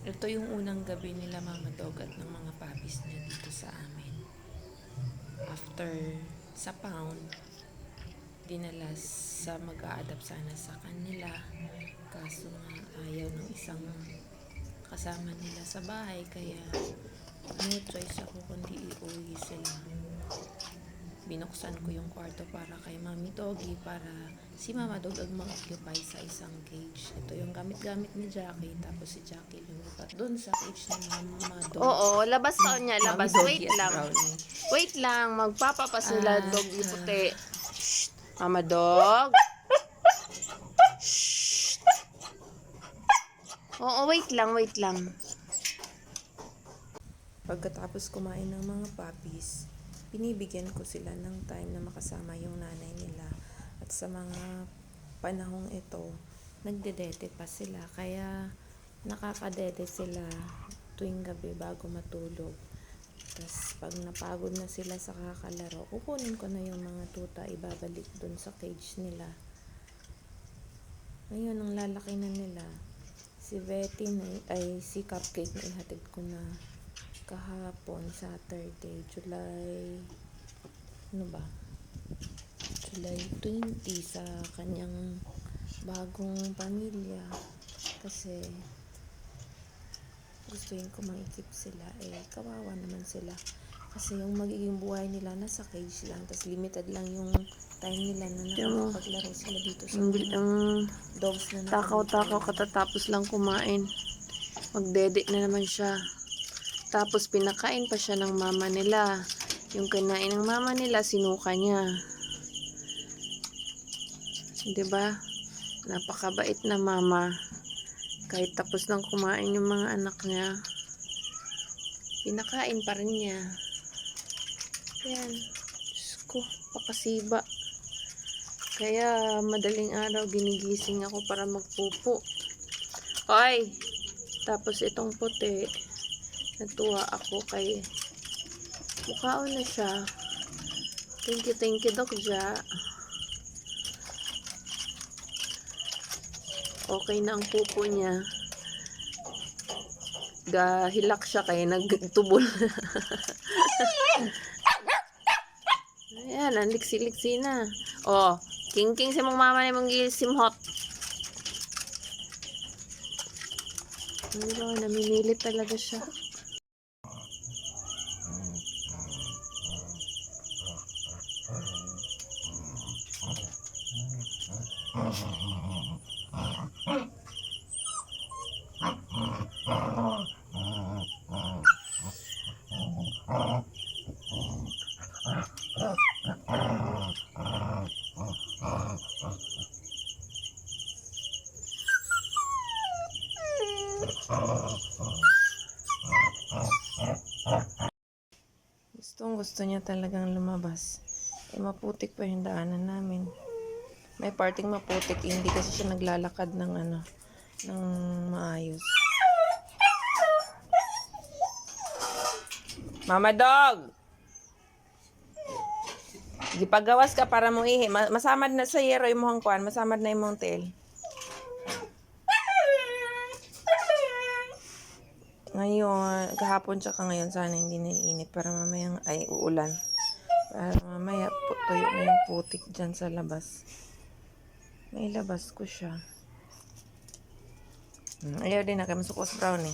Ito yung unang gabi nila Mama Dog at ng mga puppies niya dito sa amin. After sa pound, dinala sa mag-a-adapt sana sa kanila. Kaso nga ayaw ng isang kasama nila sa bahay, kaya no choice ako kundi iuwi sila. Binuksan ko yung kwarto para kay Mami Doggy para si Mama Dog ang mag-occupy sa isang cage. Ito yung gamit-gamit ni Jackie, tapos si Jackie lumipat doon sa cage ni Mama Dog. Oo, labas ka niya, labas. Mami Doggy Wait at lang. Brownie. Wait lang, magpapapasila At, doggy puti. Shh. Mama Dog. Shh. Oo, wait lang, wait lang. Pagkatapos kumain ng mga puppies, binibigyan ko sila ng time na makasama yung nanay nila. At sa mga panahong ito, nagdedete pa sila. Kaya nakakadede sila tuwing gabi bago matulog. Tapos pag napagod na sila sa kakalaro, kukunin ko na yung mga tuta, ibabalik dun sa cage nila. Ngayon, ang lalaki na nila. Si Betty si Cupcake na ihatid ko na kahapon, Saturday, July 20 sa kanyang bagong pamilya. Kasi gustuin ko maikip sila, kawawa naman sila. Kasi yung magiging buhay nila nasa cage lang, tas limited lang yung time nila na nakakapaglaro sila dito sa mga dogs na Takaw-takaw katatapos lang kumain. Magdede na naman siya. Tapos pinakain pa siya ng mama nila. Yung kinain ng mama nila, sinuka niya. 'Di ba? Napakabait na mama. Kahit tapos lang kumain yung mga anak niya, pinakain pa rin niya. Yan. Diyos ko, pakasiba. Kaya madaling araw ginigising ako para magpupo. Hoy! Tapos itong puti, natuwa ako kay mukhaon na siya. Thank you Doc Ja. Okay na ang pupo niya. Gahilak siya kaya nagtubol. Ayan, ang liksi-liksi na. Oh, king-king si mong mama ni mong gisimhot. Ano, namimilit talaga siya. Gusto niya talagang lumabas. Maputik pa yung daanan namin. May parting maputik, hindi kasi siya naglalakad ng ng maayos. Mama Dog! Gipagawas ka para mo ihi. Masamad na sa yero imong kuan, masamad na imong tail. Ngayon, kahapon tsaka ngayon sana hindi naiinit para mamayang uulan. Para mamaya tuyo na yung putik dyan sa labas. May labas ko siya. Ayaw din na kay masukos brownie.